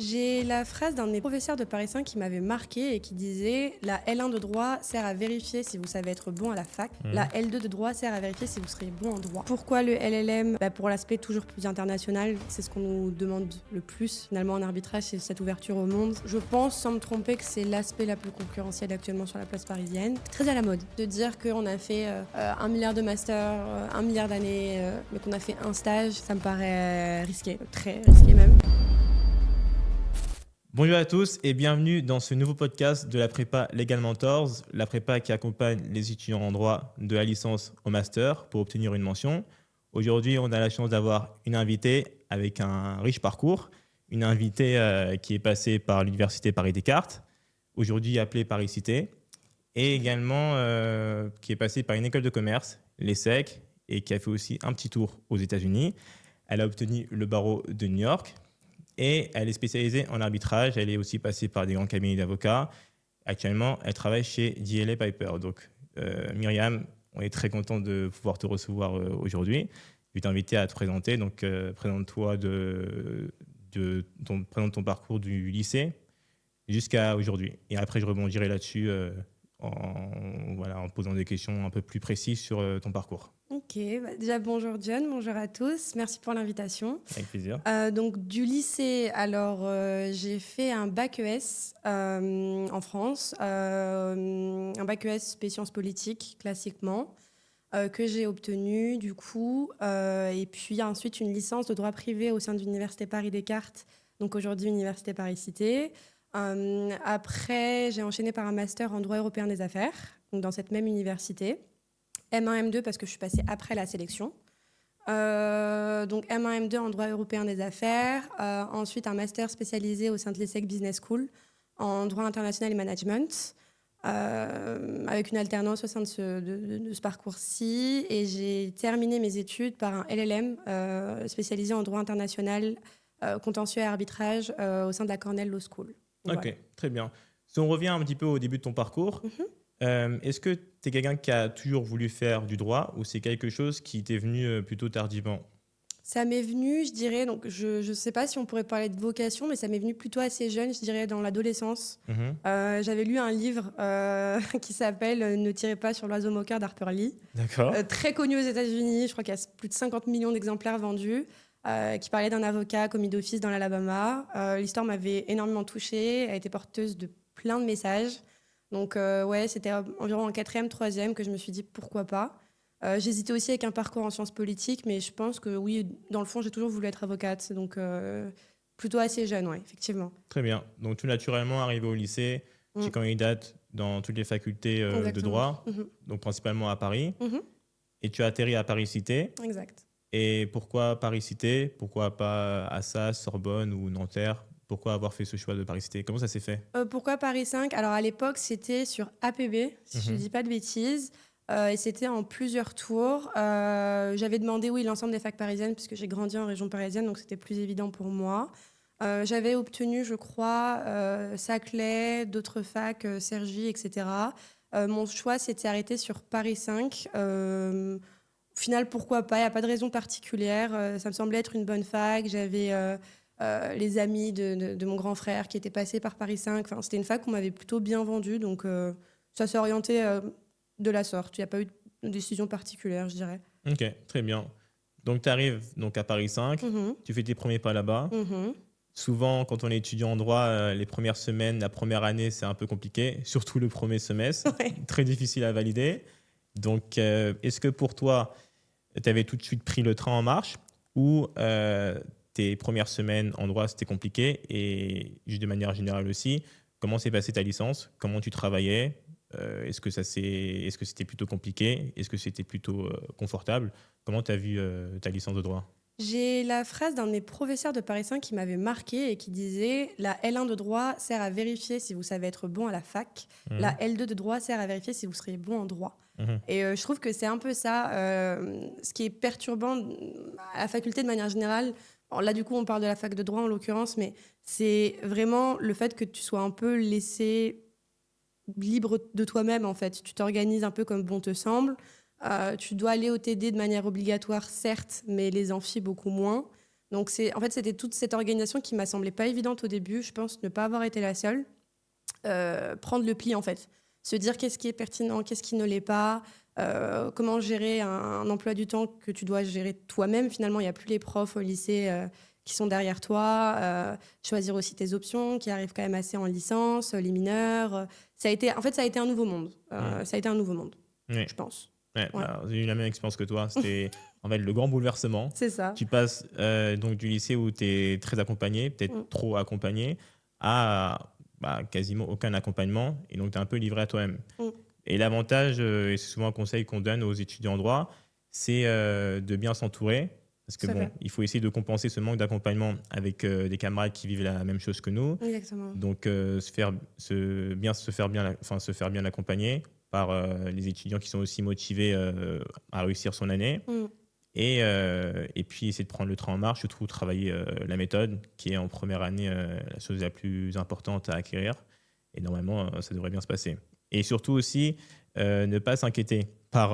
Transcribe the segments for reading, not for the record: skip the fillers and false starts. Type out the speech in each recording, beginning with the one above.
J'ai la phrase d'un de mes professeurs de Paris 5 qui m'avait marqué et qui disait: la L1 de droit sert à vérifier si vous savez être bon à la fac. La L2 de droit sert à vérifier si vous serez bon en droit. Pourquoi le LLM? Pour l'aspect toujours plus international, c'est ce qu'on nous demande le plus finalement en arbitrage, c'est cette ouverture au monde. Je pense, sans me tromper, que c'est l'aspect la plus concurrentiel actuellement sur la place parisienne. Très à la mode de dire qu'on a fait 1 milliard de masters, 1 milliard d'années, mais qu'on a fait un stage, ça me paraît risqué, très risqué même. Bonjour à tous et bienvenue dans ce nouveau podcast de la prépa Legal Mentors, la prépa qui accompagne les étudiants en droit de la licence au master pour obtenir une mention. Aujourd'hui, on a la chance d'avoir une invitée avec un riche parcours, une invitée qui est passée par l'université Paris-Descartes, aujourd'hui appelée Paris-Cité, et également qui est passée par une école de commerce, l'ESSEC, et qui a fait aussi un petit tour aux États-Unis. Elle a obtenu le barreau de New York. Et elle est spécialisée en arbitrage. Elle est aussi passée par des grands cabinets d'avocats. Actuellement, elle travaille chez DLA Piper. Donc, Myriam, on est très content de pouvoir te recevoir aujourd'hui. Je vais t'inviter à te présenter. Donc, présente-toi présente ton parcours du lycée jusqu'à aujourd'hui. Et après, je rebondirai là-dessus en posant des questions un peu plus précises sur ton parcours. Ok, déjà bonjour John, bonjour à tous, merci pour l'invitation. Avec plaisir. Donc du lycée, alors j'ai fait un bac ES en France, un bac ES sciences politiques classiquement, que j'ai obtenu du coup, et puis ensuite une licence de droit privé au sein de l'université Paris-Descartes, donc aujourd'hui Université Paris-Cité. Après, j'ai enchaîné par un master en droit européen des affaires, donc dans cette même université. M1, M2 parce que je suis passée après la sélection. Donc M1, M2 en droit européen des affaires. Ensuite, un master spécialisé au sein de l'ESSEC Business School en droit international et management, avec une alternance au sein de ce parcours-ci. Et j'ai terminé mes études par un LLM spécialisé en droit international, contentieux et arbitrage au sein de la Cornell Law School. Donc, Ok, voilà. très bien. Si on revient un petit peu au début de ton parcours, est-ce que tu es quelqu'un qui a toujours voulu faire du droit ou c'est quelque chose qui t'est venu plutôt tardivement? Ça m'est venu, je dirais, donc je ne sais pas si on pourrait parler de vocation, mais ça m'est venu plutôt assez jeune, je dirais dans l'adolescence. Mhm. J'avais lu un livre qui s'appelle Ne tirez pas sur l'oiseau moqueur d'Harper Lee, D'accord. très connu aux États-Unis, je crois qu'il y a plus de 50 millions d'exemplaires vendus, qui parlait d'un avocat commis d'office dans l'Alabama. L'histoire m'avait énormément touchée, elle était porteuse de plein de messages. Donc ouais, c'était environ en 4e, 3e que je me suis dit pourquoi pas. J'hésitais aussi avec un parcours en sciences politiques, mais je pense que oui, dans le fond, j'ai toujours voulu être avocate. Donc, plutôt assez jeune, ouais, effectivement. Très bien. Donc, tout naturellement, arrivé au lycée, Mm. tu candidates dans toutes les facultés de Exactement. droit, Mhm. donc principalement à Paris, Mhm. et tu as atterri à Paris-Cité. Exact. Et pourquoi Paris-Cité? Pourquoi pas Assas, Sorbonne ou Nanterre? Pourquoi avoir fait ce choix de Paris-Cité? Comment ça s'est fait? Pourquoi Paris 5? Alors, à l'époque, c'était sur APB, si je ne dis pas de bêtises. Et c'était en plusieurs tours. J'avais demandé, oui, l'ensemble des facs parisiennes, puisque j'ai grandi en région parisienne, donc c'était plus évident pour moi. J'avais obtenu, je crois, Saclay, d'autres facs, Cergy, etc. Mon choix s'était arrêté sur Paris 5. Au final, pourquoi pas? Il n'y a pas de raison particulière. Ça me semblait être une bonne fac. J'avais les amis de mon grand frère qui étaient passés par Paris 5. Enfin, c'était une fac qu'on m'avait plutôt bien vendue. Donc, ça s'est orienté de la sorte. Il n'y a pas eu de décision particulière, je dirais. Ok, très bien. Donc, tu arrives donc, à Paris 5, Mhm. tu fais tes premiers pas là-bas. Mhm. Souvent, quand on est étudiant en droit, les premières semaines, la première année, c'est un peu compliqué, surtout le premier semestre, Ouais. très difficile à valider. Donc, est-ce que pour toi, tu avais tout de suite pris le train en marche ou tes premières semaines en droit, c'était compliqué? Et juste de manière générale aussi, comment s'est passée ta licence? Comment tu travaillais? Est-ce que c'était plutôt compliqué? Est-ce que c'était plutôt confortable? Comment tu as vu ta licence de droit? J'ai la phrase d'un de mes professeurs de Paris 5 qui m'avait marqué et qui disait: la L1 de droit sert à vérifier si vous savez être bon à la fac. La L2 de droit sert à vérifier si vous serez bon en droit. Mhm. Et je trouve que c'est un peu ça, ce qui est perturbant à la faculté de manière générale. Alors là, du coup, on parle de la fac de droit en l'occurrence, mais c'est vraiment le fait que tu sois un peu laissé libre de toi-même, en fait. Tu t'organises un peu comme bon te semble. Tu dois aller au TD de manière obligatoire, certes, mais les amphis beaucoup moins. Donc, en fait, c'était toute cette organisation qui m'a semblé pas évidente au début. Je pense ne pas avoir été la seule. Prendre le pli, en fait. Se dire qu'est-ce qui est pertinent, qu'est-ce qui ne l'est pas, comment gérer un emploi du temps que tu dois gérer toi-même. Finalement, il n'y a plus les profs au lycée qui sont derrière toi. Choisir aussi tes options, qui arrivent quand même assez en licence, les mineurs. Ça a été un nouveau monde. Ça a été un nouveau monde, Oui. je pense. Ouais, Ouais. bah, j'ai eu la même expérience que toi. C'était en fait le grand bouleversement. C'est ça. Tu passes donc du lycée où tu es très accompagné, peut-être trop accompagné, à quasiment aucun accompagnement. Et donc, tu es un peu livré à toi-même. Et l'avantage, et c'est souvent un conseil qu'on donne aux étudiants en droit, c'est de bien s'entourer. Parce que il faut essayer de compenser ce manque d'accompagnement avec des camarades qui vivent la même chose que nous. Exactement. Donc, se faire bien accompagner par les étudiants qui sont aussi motivés à réussir son année. Et puis, essayer de prendre le train en marche, surtout travailler la méthode, qui est en première année la chose la plus importante à acquérir. Et normalement, ça devrait bien se passer. Et surtout aussi, ne pas s'inquiéter par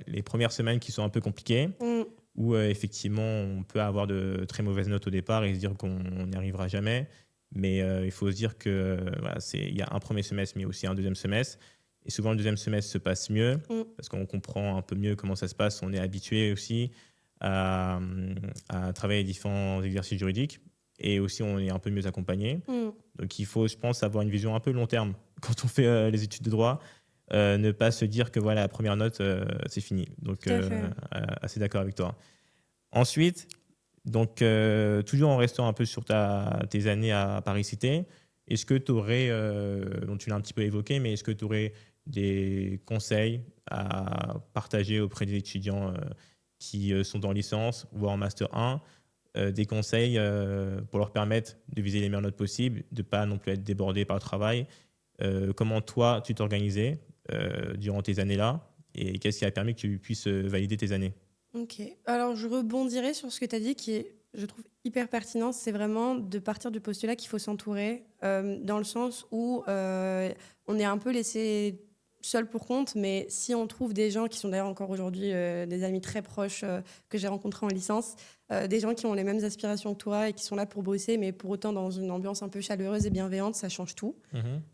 les premières semaines qui sont un peu compliquées, où effectivement, on peut avoir de très mauvaises notes au départ et se dire qu'on n'y arrivera jamais. Mais il faut se dire qu'il y a un premier semestre, mais aussi un deuxième semestre. Et souvent, le deuxième semestre se passe mieux parce qu'on comprend un peu mieux comment ça se passe. On est habitué aussi à travailler les différents exercices juridiques. Et aussi, on est un peu mieux accompagné. Donc, il faut, je pense, avoir une vision un peu long terme quand on fait les études de droit. Ne pas se dire que voilà, la première note, c'est fini. Donc, assez d'accord avec toi. Ensuite, donc, toujours en restant un peu sur tes années à Paris Cité, est-ce que tu aurais, dont tu l'as un petit peu évoqué, mais est-ce que tu aurais des conseils à partager auprès des étudiants qui sont en licence ou en Master 1, des conseils pour leur permettre de viser les meilleures notes possibles, de ne pas non plus être débordé par le travail. Comment toi, tu t'organisais durant tes années-là et qu'est-ce qui a permis que tu puisses valider tes années? Ok. Alors, je rebondirai sur ce que tu as dit qui est, je trouve, hyper pertinent. C'est vraiment de partir du postulat qu'il faut s'entourer dans le sens où on est un peu laissé seul pour compte, mais si on trouve des gens qui sont d'ailleurs encore aujourd'hui des amis très proches que j'ai rencontrés en licence, des gens qui ont les mêmes aspirations que toi et qui sont là pour bosser, mais pour autant dans une ambiance un peu chaleureuse et bienveillante, ça change tout.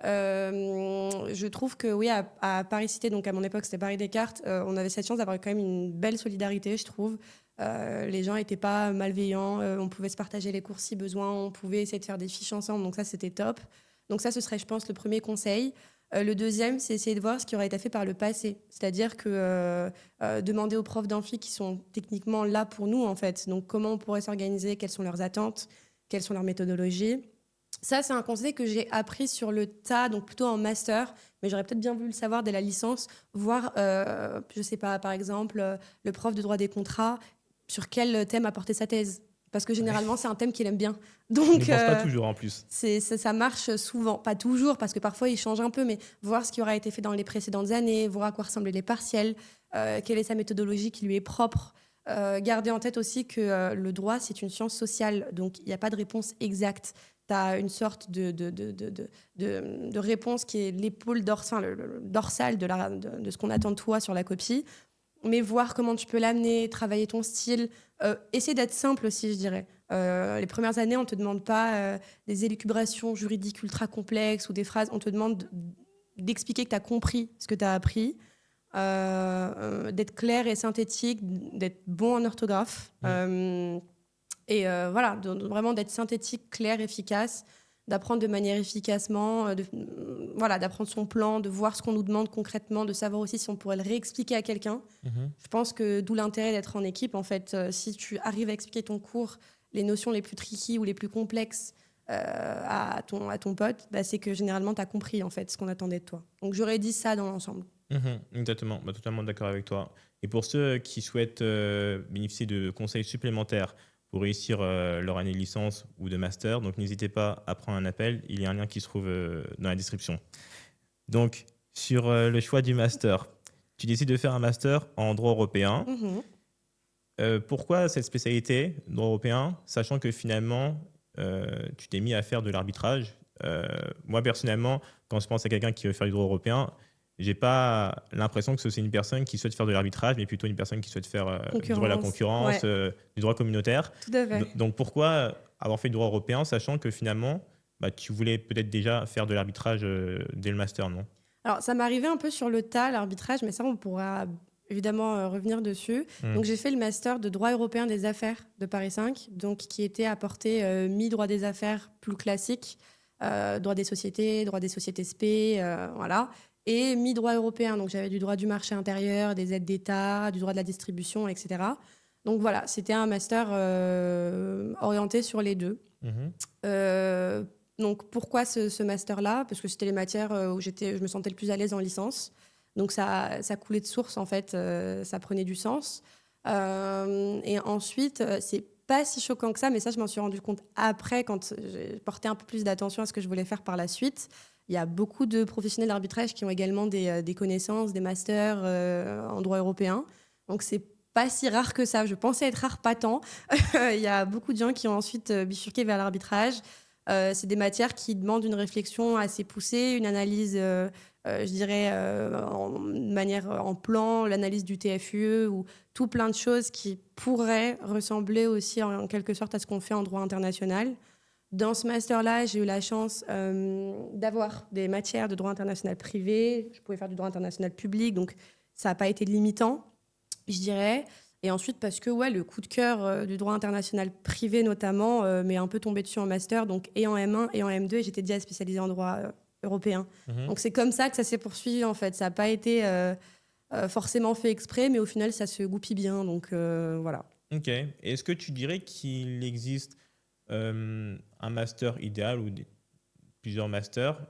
Je trouve que oui, à Paris Cité, donc à mon époque c'était Paris Descartes, on avait cette chance d'avoir quand même une belle solidarité, je trouve. Les gens n'étaient pas malveillants, on pouvait se partager les cours si besoin, on pouvait essayer de faire des fiches ensemble, donc ça c'était top. Donc ça, ce serait, je pense, le premier conseil. Le deuxième, c'est essayer de voir ce qui aurait été fait par le passé. C'est-à-dire que demander aux profs d'amphi qui sont techniquement là pour nous, en fait. Donc, comment on pourrait s'organiser, quelles sont leurs attentes, quelles sont leurs méthodologies. Ça, c'est un conseil que j'ai appris sur le tas, donc plutôt en master, mais j'aurais peut-être bien voulu le savoir dès la licence, voir, je sais pas, par exemple, le prof de droit des contrats, sur quel thème apporter sa thèse. Parce que généralement, c'est un thème qu'il aime bien. Donc, ne pense pas toujours en plus. ça marche souvent, pas toujours, parce que parfois il change un peu, mais voir ce qui aura été fait dans les précédentes années, voir à quoi ressemblaient les partiels, quelle est sa méthodologie qui lui est propre. Garder en tête aussi que le droit, c'est une science sociale, donc il n'y a pas de réponse exacte. Tu as une sorte de réponse qui est l'épaule dorsale de ce qu'on attend de toi sur la copie, mais voir comment tu peux l'amener, travailler ton style, essayer d'être simple aussi, je dirais. Les premières années, on ne te demande pas des élucubrations juridiques ultra complexes ou des phrases, on te demande d'expliquer que tu as compris ce que tu as appris, d'être clair et synthétique, d'être bon en orthographe. Voilà, vraiment d'être synthétique, clair, efficace, d'apprendre de manière efficacement, voilà, d'apprendre son plan, de voir ce qu'on nous demande concrètement, de savoir aussi si on pourrait le réexpliquer à quelqu'un. Je pense que d'où l'intérêt d'être en équipe. En fait, si tu arrives à expliquer ton cours, les notions les plus tricky ou les plus complexes à ton pote, bah, c'est que généralement, tu as compris en fait, ce qu'on attendait de toi. Donc, j'aurais dit ça dans l'ensemble. Exactement, totalement d'accord avec toi. Et pour ceux qui souhaitent bénéficier de conseils supplémentaires pour réussir leur année de licence ou de master, donc n'hésitez pas à prendre un appel. Il y a un lien qui se trouve dans la description. Donc, sur le choix du master, tu décides de faire un master en droit européen. Pourquoi cette spécialité, droit européen, sachant que finalement, tu t'es mis à faire de l'arbitrage? Moi, personnellement, quand je pense à quelqu'un qui veut faire du droit européen, j'ai pas l'impression que c'est une personne qui souhaite faire de l'arbitrage, mais plutôt une personne qui souhaite faire du droit de la concurrence, Ouais, du droit communautaire. tout à fait. Donc pourquoi avoir fait du droit européen, sachant que finalement, tu voulais peut-être déjà faire de l'arbitrage dès le master, non? Alors, ça m'est arrivé un peu sur le tas, l'arbitrage, mais ça, on pourra évidemment revenir dessus. Donc, j'ai fait le master de droit européen des affaires de Paris 5, donc, qui était à portée mi-droit des affaires plus classique, droit des sociétés SP, voilà, et mi-droit européen. Donc, j'avais du droit du marché intérieur, des aides d'État, du droit de la distribution, etc. Donc, voilà, c'était un master orienté sur les deux. Mhm. Euh, donc pourquoi ce master-là? Parce que c'était les matières où je me sentais le plus à l'aise en licence. Donc ça coulait de source en fait, ça prenait du sens. Et ensuite, c'est pas si choquant que ça, mais ça je m'en suis rendu compte après quand j'ai porté un peu plus d'attention à ce que je voulais faire par la suite. Il y a beaucoup de professionnels d'arbitrage qui ont également des connaissances, des masters en droit européen. Donc c'est pas si rare que ça. Je pensais être rare, pas tant. Il y a beaucoup de gens qui ont ensuite bifurqué vers l'arbitrage. C'est des matières qui demandent une réflexion assez poussée, une analyse, je dirais, en plan, l'analyse du TFUE ou tout plein de choses qui pourraient ressembler aussi en quelque sorte à ce qu'on fait en droit international. Dans ce master-là, j'ai eu la chance d'avoir des matières de droit international privé. Je pouvais faire du droit international public, donc ça n'a pas été limitant, je dirais. Et ensuite, parce que le coup de cœur du droit international privé, notamment, m'est un peu tombé dessus en master, donc et en M1 et en M2, et j'étais déjà spécialisée en droit européen. Mhm. Donc c'est comme ça que ça s'est poursuivi, en fait. Ça n'a pas été forcément fait exprès, mais au final, ça se goupille bien. Donc voilà. Ok. Est-ce que tu dirais qu'il existe un master idéal ou plusieurs masters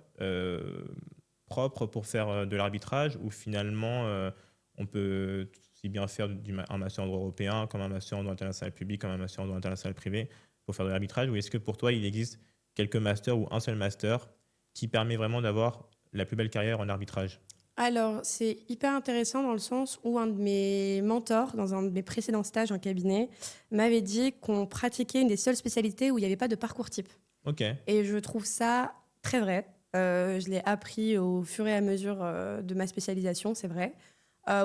propres pour faire de l'arbitrage ou finalement on peut aussi bien faire un master en droit européen comme un master en droit international public, comme un master en droit international privé pour faire de l'arbitrage, ou est-ce que pour toi il existe quelques masters ou un seul master qui permet vraiment d'avoir la plus belle carrière en arbitrage? Alors, c'est hyper intéressant dans le sens où un de mes mentors, dans un de mes précédents stages en cabinet, m'avait dit qu'on pratiquait une des seules spécialités où il n'y avait pas de parcours type. Ok. Et je trouve ça très vrai. Je l'ai appris au fur et à mesure de ma spécialisation, c'est vrai.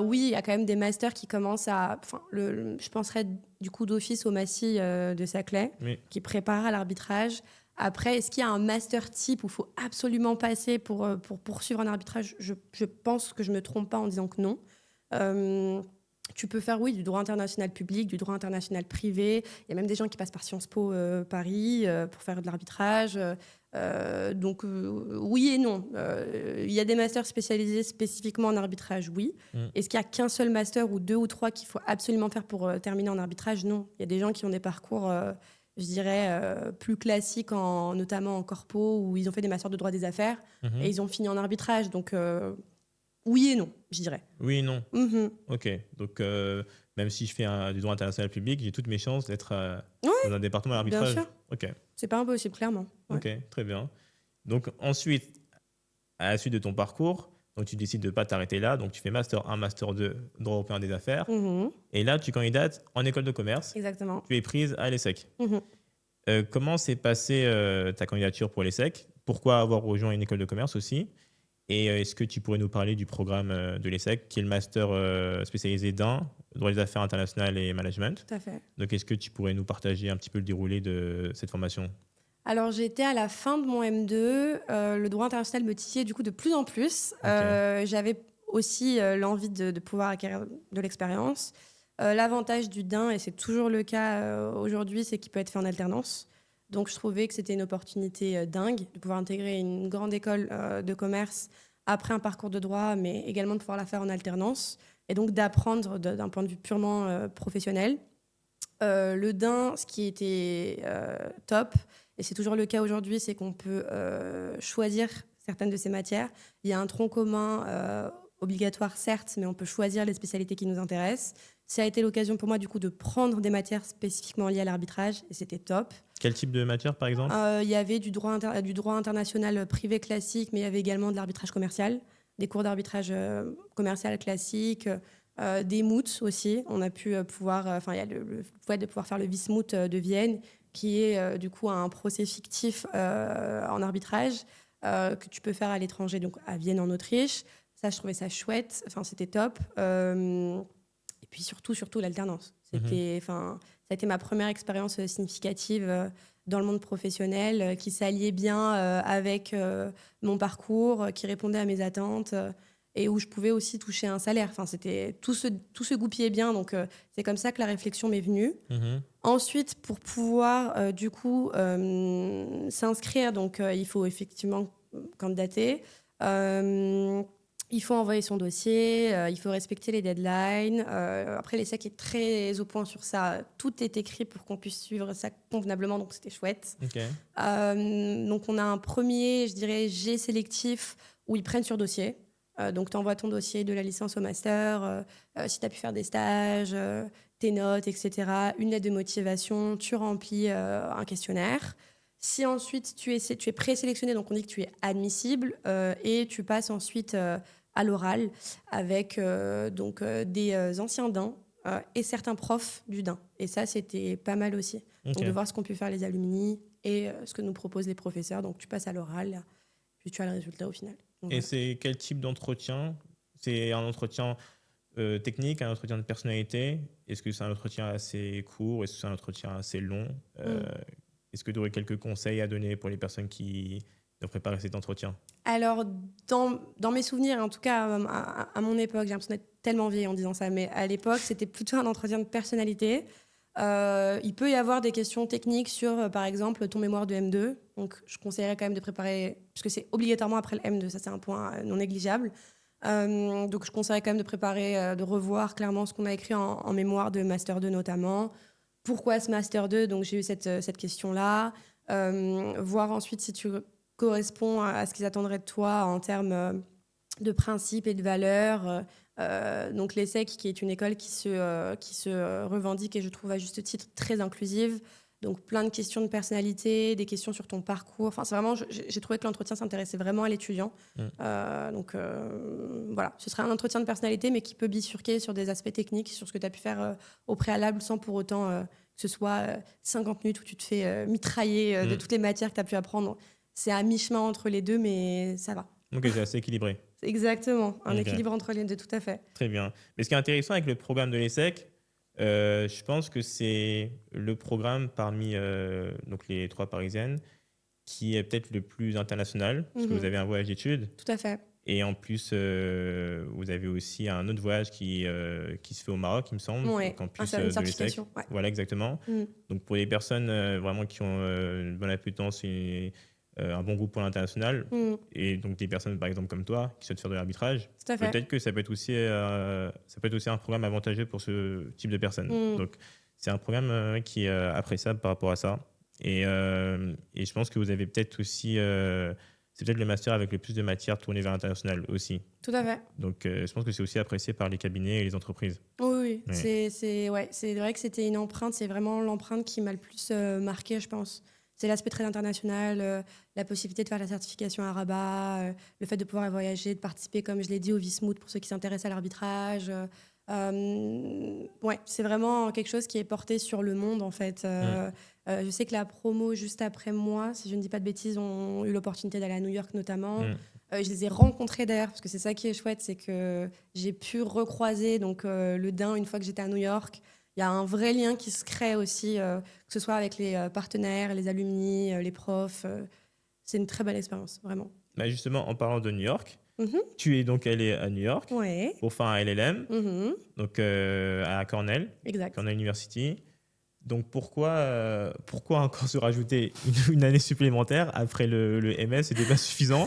Oui, il y a quand même des masters qui commencent à... je penserais du coup d'office au Massy de Saclay, Oui. qui prépare à l'arbitrage. Après, est-ce qu'il y a un master type où il faut absolument passer pour poursuivre un arbitrage? Je pense que je ne me trompe pas en disant que non. Tu peux faire, oui, du droit international public, du droit international privé. Il y a même des gens qui passent par Sciences Po Paris pour faire de l'arbitrage. Donc, oui et non. Il y a des masters spécialisés spécifiquement en arbitrage, oui. Est-ce qu'il n'y a qu'un seul master ou deux ou trois qu'il faut absolument faire pour terminer en arbitrage? Non. Il y a des gens qui ont des parcours, je dirais, plus classiques, notamment en corpo, où ils ont fait des masters de droit des affaires et ils ont fini en arbitrage. Donc, oui et non, je dirais. Oui et non. Mhm. Ok. Donc même si je fais du droit international public, j'ai toutes mes chances d'être Ouais, dans un département bien d'arbitrage. sûr. Ok. C'est pas impossible, clairement. Ouais. Ok, très bien. Donc ensuite, à la suite de ton parcours, donc tu décides de ne pas t'arrêter là, donc tu fais Master 1, Master 2, droit européen des affaires, Mhm. et là tu candidates en école de commerce, Exactement. tu es prise à l'ESSEC. Mhm. Comment s'est passée ta candidature pour l'ESSEC? Pourquoi avoir rejoint une école de commerce aussi? Et est-ce que tu pourrais nous parler du programme de l'ESSEC, qui est le Master spécialisé dans droit des affaires internationales et management? Tout à fait. Donc est-ce que tu pourrais nous partager un petit peu le déroulé de cette formation? Alors, j'étais à la fin de mon M2. Le droit international me titillait du coup de plus en plus. Ok. J'avais aussi l'envie de pouvoir acquérir de l'expérience. L'avantage du DIN, et c'est toujours le cas aujourd'hui, c'est qu'il peut être fait en alternance. Donc, je trouvais que c'était une opportunité dingue de pouvoir intégrer une grande école de commerce après un parcours de droit, mais également de pouvoir la faire en alternance et donc d'apprendre d'un point de vue purement professionnel. Le DIN, ce qui était top, et c'est toujours le cas aujourd'hui, c'est qu'on peut choisir certaines de ces matières. Il y a un tronc commun obligatoire, certes, mais on peut choisir les spécialités qui nous intéressent. Ça a été l'occasion pour moi, du coup, de prendre des matières spécifiquement liées à l'arbitrage, et c'était top. Quel type de matière, par exemple? Il y avait du droit international privé classique, mais il y avait également de l'arbitrage commercial, des cours d'arbitrage commercial classique, des moots aussi. On a pu pouvoir, il y a le fait de pouvoir faire le Wismut de Vienne, qui est du coup un procès fictif en arbitrage que tu peux faire à l'étranger, donc à Vienne en Autriche. Ça, je trouvais ça chouette. Enfin, c'était top. Et puis surtout l'alternance. Ça a été ma première expérience significative dans le monde professionnel qui s'alliait bien avec mon parcours, qui répondait à mes attentes et où je pouvais aussi toucher un salaire. Enfin, tout se goupillait bien. Donc, c'est comme ça que la réflexion m'est venue. Ensuite, pour pouvoir du coup s'inscrire, donc il faut effectivement candidater. Il faut envoyer son dossier, il faut respecter les deadlines. Après, l'ESSEC est très au point sur ça. Tout est écrit pour qu'on puisse suivre ça convenablement, donc c'était chouette. Okay. Donc, on a un premier, je dirais, jet sélectif où ils prennent sur dossier. Donc, tu envoies ton dossier de la licence au master, si tu as pu faire des stages, tes notes, etc. Une lettre de motivation, tu remplis un questionnaire. Si ensuite tu es présélectionné, donc on dit que tu es admissible et tu passes ensuite à l'oral avec des anciens DIN et certains profs du DIN. Et ça, c'était pas mal aussi. Okay. Donc de voir ce qu'ont pu faire les alumni et ce que nous proposent les professeurs. Donc tu passes à l'oral, puis tu as le résultat au final. Donc, et c'est quel type d'entretien? C'est un entretien technique, un entretien de personnalité? Est-ce que c'est un entretien assez court? Est-ce que c'est un entretien assez long? Est-ce que tu aurais quelques conseils à donner pour les personnes qui doivent préparer cet entretien? Alors, dans mes souvenirs, en tout cas à mon époque, j'ai l'impression d'être tellement vieille en disant ça, mais à l'époque, c'était plutôt un entretien de personnalité. Il peut y avoir des questions techniques sur, par exemple, ton mémoire de M2. Donc, je conseillerais quand même de préparer, parce que c'est obligatoirement après le M2, ça c'est un point non négligeable. Donc, je conseillerais quand même de préparer, de revoir clairement ce qu'on a écrit en mémoire de Master 2 notamment. Pourquoi ce Master 2? Donc, j'ai eu cette question-là. Voir ensuite si tu corresponds à ce qu'ils attendraient de toi en termes de principes et de valeurs. Donc, l'ESSEC, qui est une école qui se revendique et je trouve à juste titre très inclusive. Donc, plein de questions de personnalité, des questions sur ton parcours. Enfin, c'est vraiment, j'ai trouvé que l'entretien s'intéressait vraiment à l'étudiant. Voilà, ce serait un entretien de personnalité, mais qui peut bifurquer sur des aspects techniques, sur ce que tu as pu faire au préalable, sans pour autant que ce soit 50 minutes où tu te fais mitrailler de toutes les matières que tu as pu apprendre. C'est à mi-chemin entre les deux, mais ça va. Ok, c'est assez équilibré. Exactement, un équilibre entre les deux, tout à fait. Très bien. Mais ce qui est intéressant avec le programme de l'ESSEC, je pense que c'est le programme parmi donc les 3 parisiennes qui est peut-être le plus international, parce que vous avez un voyage d'études. Tout à fait. Et en plus, vous avez aussi un autre voyage qui se fait au Maroc, il me semble. Oui, donc en plus une de certification. l'ESSEC. Ouais. Voilà, exactement. Donc pour les personnes vraiment qui ont une bonne appétence et un bon goût pour l'international, et donc des personnes par exemple comme toi qui souhaitent faire de l'arbitrage, peut-être que ça peut être aussi un programme avantageux pour ce type de personnes. Donc c'est un programme qui est appréciable par rapport à ça. Et je pense que vous avez peut-être aussi c'est peut-être le master avec le plus de matières tournées vers l'international aussi. Tout à fait. Donc je pense que c'est aussi apprécié par les cabinets et les entreprises. Oui. C'est vrai que c'était une empreinte, c'est vraiment l'empreinte qui m'a le plus marqué, je pense. C'est l'aspect très international, la possibilité de faire la certification à Rabat, le fait de pouvoir voyager, de participer, comme je l'ai dit, au Vismout pour ceux qui s'intéressent à l'arbitrage. C'est vraiment quelque chose qui est porté sur le monde, en fait. Je sais que la promo, juste après moi, si je ne dis pas de bêtises, ont eu l'opportunité d'aller à New York notamment. Je les ai rencontrés d'ailleurs, parce que c'est ça qui est chouette, c'est que j'ai pu recroiser le DIN une fois que j'étais à New York. Il y a un vrai lien qui se crée aussi, que ce soit avec les partenaires, les alumni, les profs. C'est une très belle expérience, vraiment. Bah justement, en parlant de New York, tu es donc allé à New York pour faire un LLM, donc à Cornell, Cornell University. Donc pourquoi encore se rajouter une année supplémentaire après le MS? C'était pas suffisant.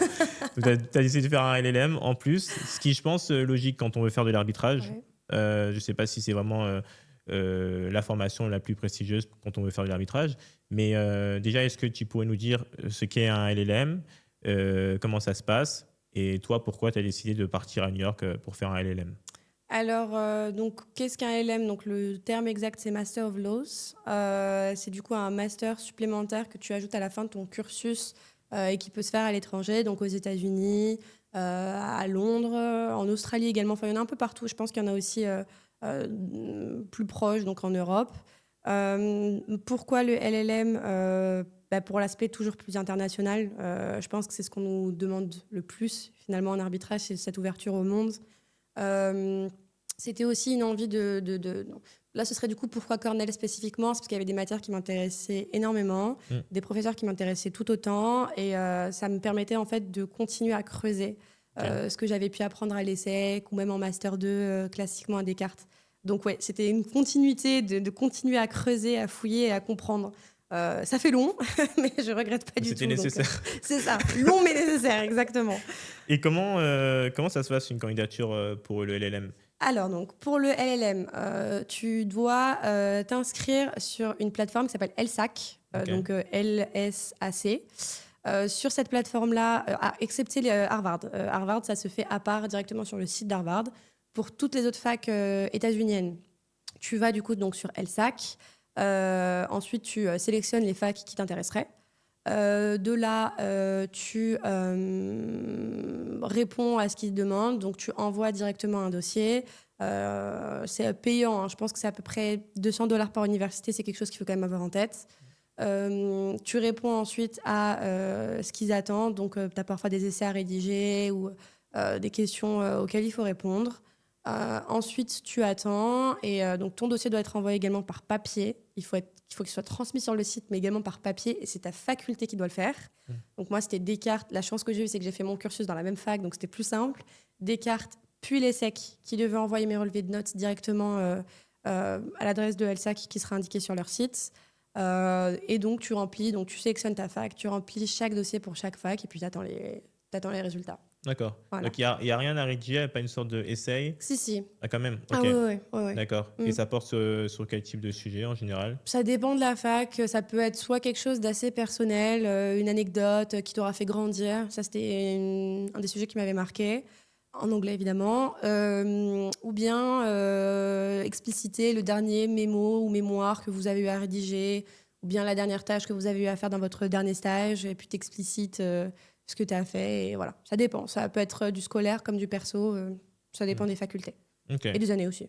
Tu as décidé de faire un LLM en plus, ce qui je pense logique quand on veut faire de l'arbitrage. Je sais pas si c'est vraiment la formation la plus prestigieuse quand on veut faire de l'arbitrage, mais déjà est-ce que tu pourrais nous dire ce qu'est un LLM, comment ça se passe, et toi pourquoi tu as décidé de partir à New York pour faire un LLM? Alors, qu'est-ce qu'un LM? Donc, le terme exact, c'est Master of Laws. C'est du coup un master supplémentaire que tu ajoutes à la fin de ton cursus et qui peut se faire à l'étranger, donc aux États-Unis, à Londres, en Australie également. Enfin, il y en a un peu partout. Je pense qu'il y en a aussi plus proche, donc en Europe. Pourquoi le LLM? pour l'aspect toujours plus international. Je pense que c'est ce qu'on nous demande le plus, finalement, en arbitrage, c'est cette ouverture au monde. C'était aussi une envie Là, ce serait du coup pourquoi Cornell spécifiquement, c'est parce qu'il y avait des matières qui m'intéressaient énormément, des professeurs qui m'intéressaient tout autant, et ça me permettait en fait de continuer à creuser ce que j'avais pu apprendre à l'ESSEC ou même en Master 2 classiquement à Descartes. Donc ouais, c'était une continuité de continuer à creuser, à fouiller et à comprendre. Ça fait long, mais je regrette pas du tout. C'était nécessaire. C'est ça, long mais nécessaire, exactement. Et comment ça se passe une candidature pour le LLM? Alors, donc, pour le LLM, tu dois t'inscrire sur une plateforme qui s'appelle LSAC, donc LSAC. Sur cette plateforme-là, excepté Harvard. Harvard, ça se fait à part directement sur le site d'Harvard. Pour toutes les autres facs états-uniennes, tu vas du coup donc, sur LSAC. Ensuite, tu sélectionnes les facs qui t'intéresseraient. De là, tu réponds à ce qu'ils te demandent. Donc, tu envoies directement un dossier. C'est payant. Je pense que c'est à peu près $200 par université. C'est quelque chose qu'il faut quand même avoir en tête. Tu réponds ensuite à ce qu'ils attendent. Donc, tu as parfois des essais à rédiger ou des questions auxquelles il faut répondre. Ensuite, tu attends. Et donc, ton dossier doit être envoyé également par papier. Il faut qu'il soit transmis sur le site, mais également par papier. Et c'est ta faculté qui doit le faire. Donc, moi, c'était Descartes. La chance que j'ai eue, c'est que j'ai fait mon cursus dans la même fac. Donc, c'était plus simple. Descartes, puis l'ESSEC, qui devait envoyer mes relevés de notes directement à l'adresse de LSAC qui sera indiquée sur leur site. Et donc, tu remplis. Donc, tu sélectionnes ta fac. Tu remplis chaque dossier pour chaque fac. Et puis, tu attends les résultats. D'accord. Voilà. Donc, il n'y a rien à rédiger, pas une sorte d'essai? Si. Ah, quand même. Ah Ok. oui. D'accord. Et ça porte sur quel type de sujet en général? Ça dépend de la fac. Ça peut être soit quelque chose d'assez personnel, une anecdote qui t'aura fait grandir. Ça, c'était un des sujets qui m'avait marqué, en anglais évidemment. Ou bien expliciter le dernier mémo ou mémoire que vous avez eu à rédiger, ou bien la dernière tâche que vous avez eu à faire dans votre dernier stage, et puis t'explicites ce que tu as fait. Et voilà, ça dépend. Ça peut être du scolaire comme du perso. Ça dépend des facultés. Okay. Et des années aussi,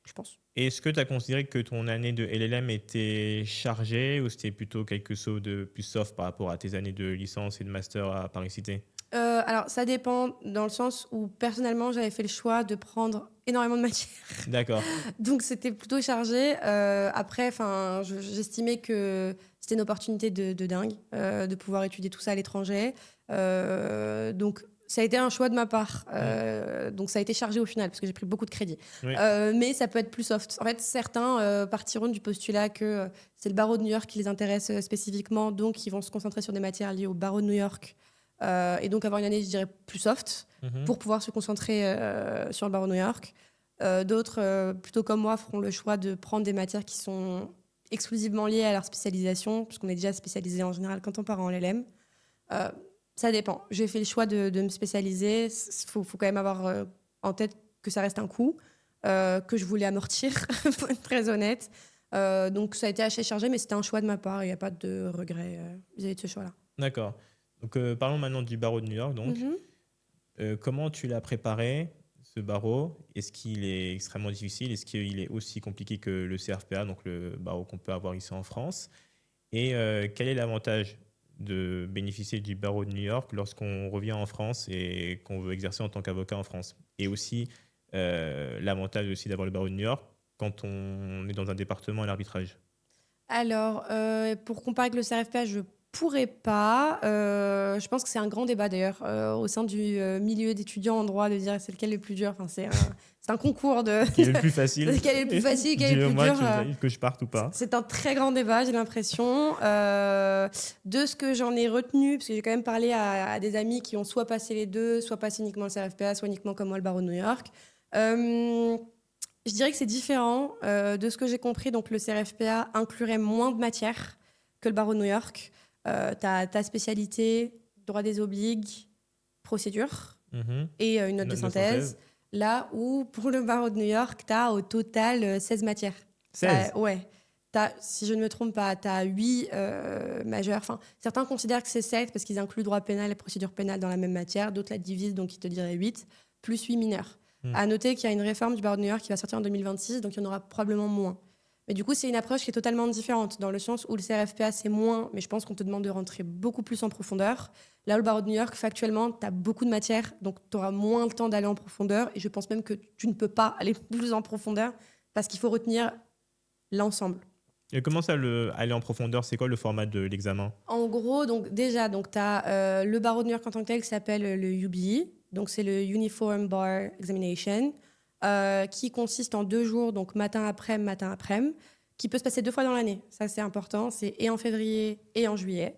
je pense. Est-ce que tu as considéré que ton année de LLM était chargée ou c'était plutôt quelque chose de plus soft par rapport à tes années de licence et de master à Paris-Cité? Alors, ça dépend dans le sens où, personnellement, j'avais fait le choix de prendre énormément de matière. D'accord. Donc, c'était plutôt chargé. Après, j'estimais que c'était une opportunité de dingue de pouvoir étudier tout ça à l'étranger. Donc, ça a été un choix de ma part. Donc, ça a été chargé au final, parce que j'ai pris beaucoup de crédit. Oui. Mais ça peut être plus soft. En fait, certains partiront du postulat que c'est le barreau de New York qui les intéresse spécifiquement. Donc, ils vont se concentrer sur des matières liées au barreau de New York. Et donc avoir une année, je dirais, plus soft pour pouvoir se concentrer sur le barreau de New York. D'autres, plutôt comme moi, feront le choix de prendre des matières qui sont exclusivement liées à leur spécialisation, puisqu'on est déjà spécialisé en général quand on part en LLM. Ça dépend. J'ai fait le choix de me spécialiser. Il faut quand même avoir en tête que ça reste un coût, que je voulais amortir, pour être très honnête. Donc ça a été assez chargé, mais c'était un choix de ma part. Il n'y a pas de regret vis-à-vis de ce choix-là. D'accord. Donc, parlons maintenant du barreau de New York. Donc. Comment tu l'as préparé, ce barreau? Est-ce qu'il est extrêmement difficile? Est-ce qu'il est aussi compliqué que le CRFPA, donc le barreau qu'on peut avoir ici en France? Et quel est l'avantage de bénéficier du barreau de New York lorsqu'on revient en France et qu'on veut exercer en tant qu'avocat en France? Et aussi, l'avantage aussi d'avoir le barreau de New York quand on est dans un département à l'arbitrage? Alors, pour comparer avec le CRFPA, je pourrais pas. Je pense que c'est un grand débat d'ailleurs au sein du milieu d'étudiants en droit de dire c'est lequel est le plus dur. Enfin, c'est un concours de Quel est le plus facile? quel est le plus facile, quel est le plus Dis-le-moi, dur. tu me dis que je parte ou pas? C'est un très grand débat, j'ai l'impression. De ce que j'en ai retenu, parce que j'ai quand même parlé à des amis qui ont soit passé les deux, soit passé uniquement le CRFPA, soit uniquement comme moi le barreau de New York. Je dirais que c'est différent. De ce que j'ai compris, donc le CRFPA inclurait moins de matières que le barreau de New York. T'as ta spécialité, droit des obligues, procédure et une note de synthèse. Là où, pour le barreau de New York, tu as au total 16 matières. 16? Ouais. Si je ne me trompe pas, tu as 8 majeurs. Enfin, certains considèrent que c'est 7 parce qu'ils incluent droit pénal et procédure pénale dans la même matière. D'autres la divisent, donc ils te diraient 8, plus 8 mineurs. À noter qu'il y a une réforme du barreau de New York qui va sortir en 2026, donc il y en aura probablement moins. Mais du coup, c'est une approche qui est totalement différente, dans le sens où le CRFPA, c'est moins, mais je pense qu'on te demande de rentrer beaucoup plus en profondeur. Là, au barreau de New York, factuellement, tu as beaucoup de matière, donc tu auras moins le temps d'aller en profondeur. Et je pense même que tu ne peux pas aller plus en profondeur parce qu'il faut retenir l'ensemble. Et comment ça, aller en profondeur, c'est quoi le format de l'examen? En gros, donc déjà, donc tu as le barreau de New York en tant que tel qui s'appelle le UBE, donc c'est le Uniform Bar Examination, qui consiste en 2 jours, donc matin après-midi, qui peut se passer 2 fois dans l'année. Ça, c'est important, c'est et en février et en juillet.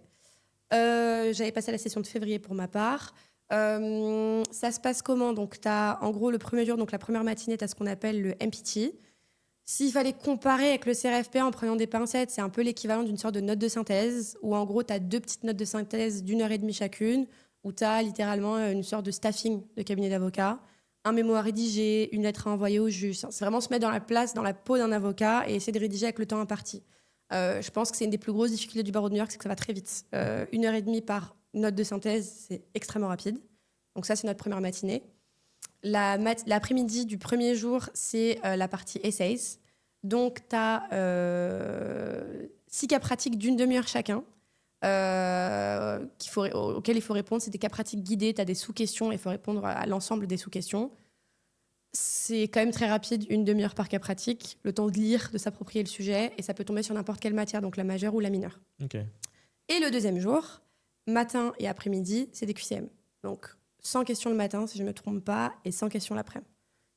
J'avais passé la session de février pour ma part. Ça se passe comment? Donc, tu as en gros le premier jour, donc la première matinée, tu as ce qu'on appelle le MPT. S'il fallait comparer avec le CRFPA en prenant des pincettes, c'est un peu l'équivalent d'une sorte de note de synthèse, où en gros, tu as 2 petites notes de synthèse d'1 heure et demie chacune, où tu as littéralement une sorte de staffing de cabinet d'avocat, un mémo à rédiger, une lettre à envoyer au juge. C'est vraiment se mettre dans la place, dans la peau d'un avocat et essayer de rédiger avec le temps imparti. Je pense que c'est une des plus grosses difficultés du barreau de New York, c'est que ça va très vite. 1 heure et demie par note de synthèse, c'est extrêmement rapide. Donc ça, c'est notre première matinée. L'après-midi du premier jour, c'est la partie essays. Donc, tu as 6 cas pratiques d'une demi-heure chacun auxquels il faut répondre. C'est des cas pratiques guidés, tu as des sous-questions et il faut répondre à l'ensemble des sous-questions. C'est quand même très rapide, une demi-heure par cas pratique, le temps de lire, de s'approprier le sujet, et ça peut tomber sur n'importe quelle matière, donc la majeure ou la mineure. Okay. Et le deuxième jour, matin et après-midi, c'est des QCM. Donc, 100 questions le matin, si je ne me trompe pas, et 100 questions l'après-midi.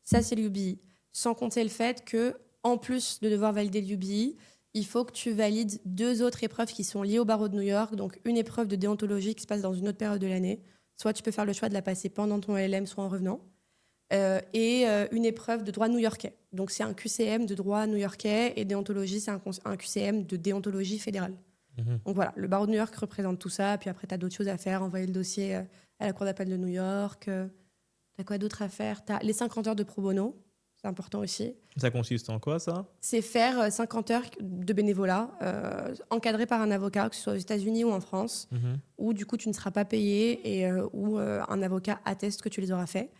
Ça, c'est l'UBI. Sans compter le fait que, en plus de devoir valider l'UBI, il faut que tu valides 2 autres épreuves qui sont liées au barreau de New York. Donc, une épreuve de déontologie qui se passe dans une autre période de l'année. Soit tu peux faire le choix de la passer pendant ton LLM, soit en revenant. Et une épreuve de droit new-yorkais. Donc, c'est un QCM de droit new-yorkais et déontologie, c'est un QCM de déontologie fédérale. Donc voilà, le barreau de New York représente tout ça. Puis après, tu as d'autres choses à faire, envoyer le dossier à la Cour d'appel de New York. Tu as quoi d'autre à faire? Tu as les 50 heures de pro bono, c'est important aussi. Ça consiste en quoi, ça? C'est faire 50 heures de bénévolat encadré par un avocat, que ce soit aux États-Unis ou en France, où du coup, tu ne seras pas payé et où un avocat atteste que tu les auras fait.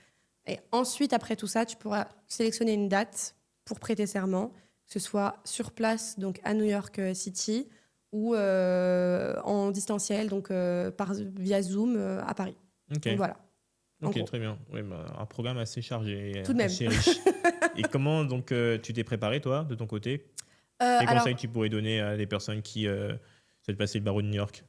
Et ensuite, après tout ça, tu pourras sélectionner une date pour prêter serment, que ce soit sur place, donc à New York City, ou en distanciel, donc via Zoom à Paris. Okay. Donc voilà. Ok, très bien. Oui, un programme assez chargé, tout de même. assez riche. Et comment donc tu t'es préparé, toi, de ton côté? Quels conseils tu pourrais donner à des personnes qui souhaitent passer le barreau de New York?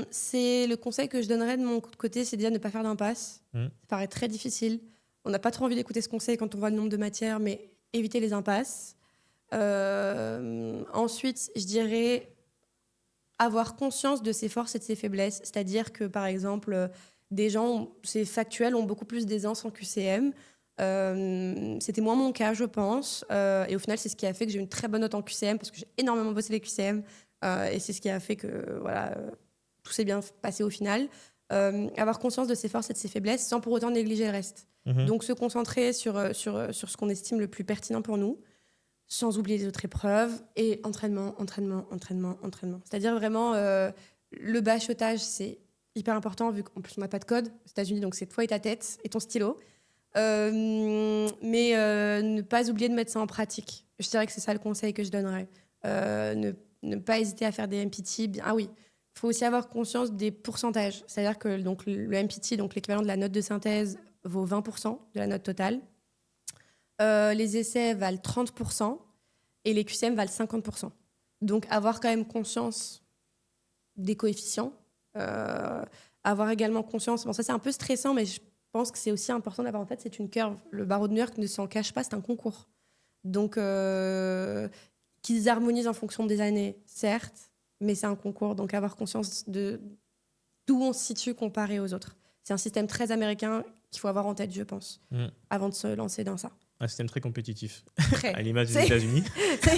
C'est le conseil que je donnerais de mon côté, c'est déjà ne pas faire d'impasse. Ça paraît très difficile. On n'a pas trop envie d'écouter ce conseil quand on voit le nombre de matières, mais éviter les impasses. Ensuite, je dirais avoir conscience de ses forces et de ses faiblesses. C'est-à-dire que, par exemple, des gens, c'est factuel, ont beaucoup plus d'aisance en QCM. C'était moins mon cas, je pense. Et au final, c'est ce qui a fait que j'ai une très bonne note en QCM, parce que j'ai énormément bossé les QCM. Et c'est ce qui a fait que tout s'est bien passé au final. Avoir conscience de ses forces et de ses faiblesses sans pour autant négliger le reste. Donc se concentrer sur ce qu'on estime le plus pertinent pour nous, sans oublier les autres épreuves, et entraînement. C'est-à-dire vraiment, le bachotage, c'est hyper important, vu qu'en plus on n'a pas de code aux États-Unis, donc c'est toi et ta tête et ton stylo. Mais ne pas oublier de mettre ça en pratique. Je dirais que c'est ça le conseil que je donnerais. Ne pas hésiter à faire des MPT. Ah oui, il faut aussi avoir conscience des pourcentages. C'est-à-dire que donc, le MPT, donc l'équivalent de la note de synthèse, vaut 20% de la note totale. Les essais valent 30% et les QCM valent 50%. Donc, avoir quand même conscience des coefficients. Avoir également conscience... Bon, ça, c'est un peu stressant, mais je pense que c'est aussi important d'avoir en tête, c'est une curve. Le barreau de New York ne s'en cache pas, c'est un concours. Donc, qu'ils harmonisent en fonction des années, certes, mais c'est un concours. Donc, avoir conscience de d'où on se situe comparé aux autres. C'est un système très américain qu'il faut avoir en tête, je pense, avant de se lancer dans ça. Un système très compétitif, très. À l'image des États-Unis.